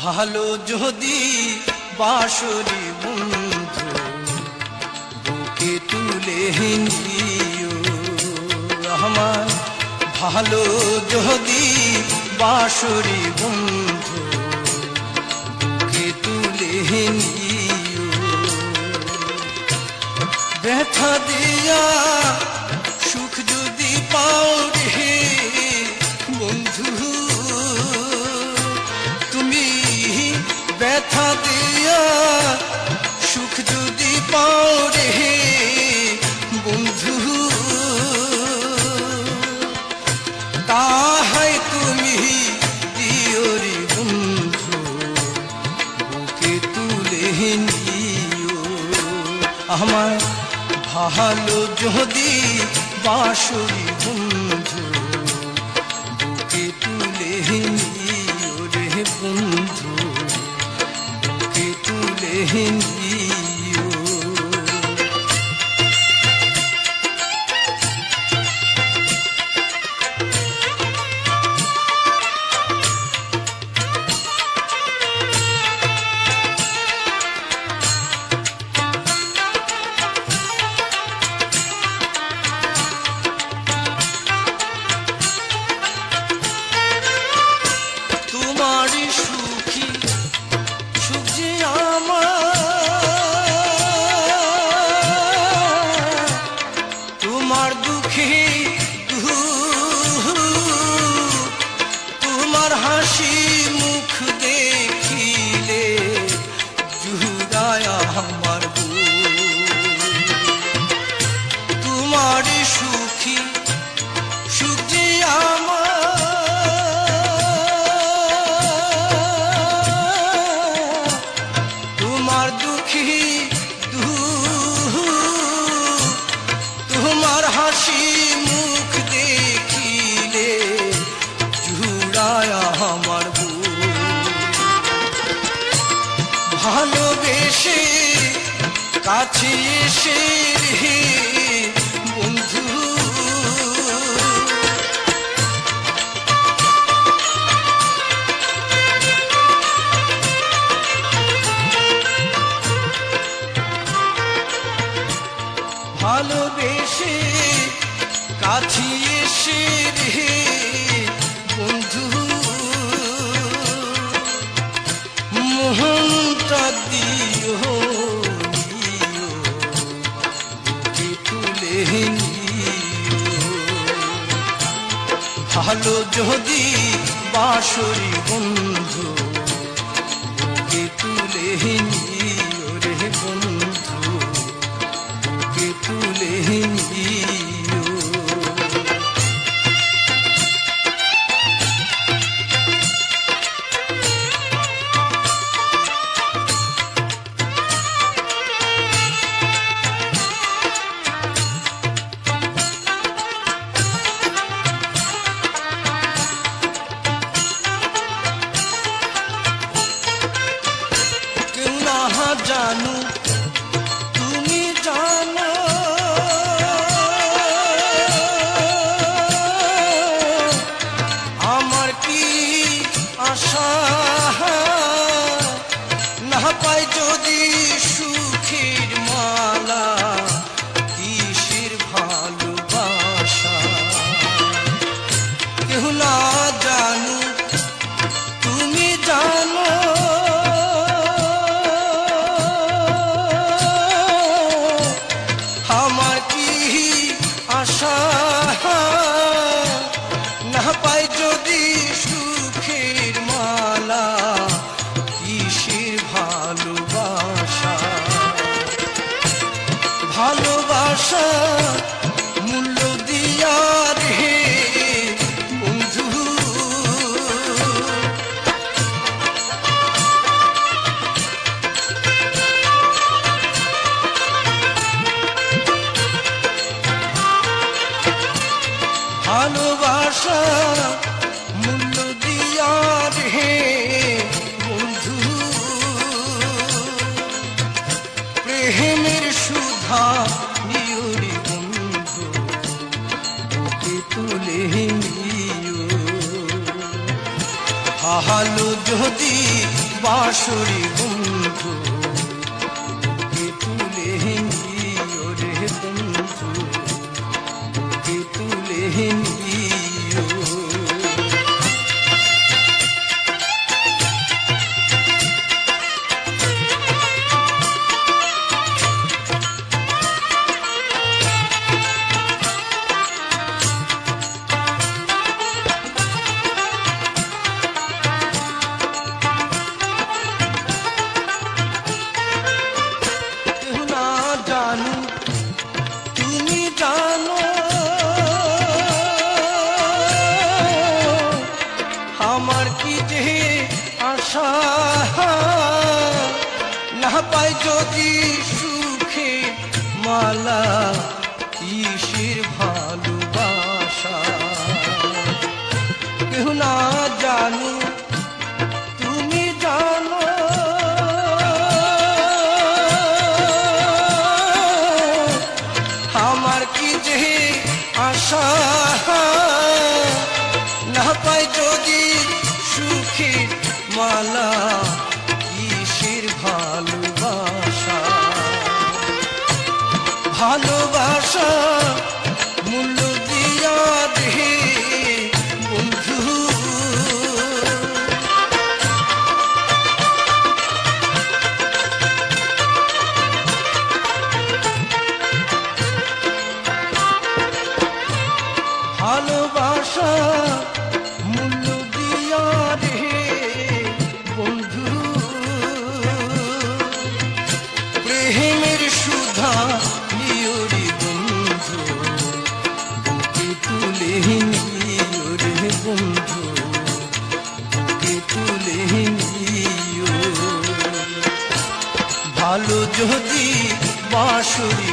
ভালো যদি বাঁশরি বন্ধু বুকে তুলে নিও আমার, ভালো যদি বাঁশরি বন্ধু বুকে তুলে নিও। ব্যথা দিয়া সুখ যদি পাও রে বন্ধু, তুমি ব্যথা দিয়া সুখ যদি পাও রে বন্ধু, তাহাই তুমি দিও রে বন্ধু বুকে তুলে নিও আমার, ভালো যদি বাঁশরি বন্ধু বুকে তুলে নিও রে বন্ধু বুকে তুলে নিও। তোমারই সুখী সুখ যে আমার, তোমার দুঃখে তোমার হাসি মুখ দেখিলে জুড়ায় আমার তোমারই সুখী সুখ যে আমার, তোমার দুঃখী তোমার হাসি মুখ দেখিলে জুড়ায় আমার ভালোবেসে কাছে এসে রে বন্ধু, ভালোবেসে কাছে এসে রে বন্ধু মোহনটা দিও বুকে তুলে নিও, ভালো যদি বাঁশরি বন্ধু বুকে তুলে নিও রে বন্ধু বুকে তুলে নিও। কেউ না জানু তুমি জানো, আমার কি আশা না পাই যদি সুখের মালা কিসের ভালোবাসা। কেউ না জানু তুমি জানো, আমার কি আশা না পাই যদি সুখের মালা কিসের ভালোবাসা। ভালোবাসা মূল্য দিয়া রে বন্ধু, ভালোবাসা মূল্য দিয়া রে বন্ধু, প্রেমের সুধা নিও রে বন্ধু বুকে তুলে নিও, ভালো যদি বাঁশরি বন্ধু বুকে তুলে নিও রে বন্ধু, বুকে তুলে নিও। তুমি জানো আমার কি যে আশা, না পাই যদি সুখে মালা ঈশের ভালোবাসা। কেউ না জানো তুমি জানো আমার কি যে আশা, না পাই যদি সুখে মালা ঈশের ভালোবাসা। ভালোবাসা মূল্য দিয়া দে বন্ধু, ভালোবাসা মূল্য দিয়া রে বন্ধু। প্রেমের সুধা নিও রে বন্ধু, বুকে তুলে নিও রে বন্ধু, বুকে তুলে নিও। ভালো যদি বাঁশরি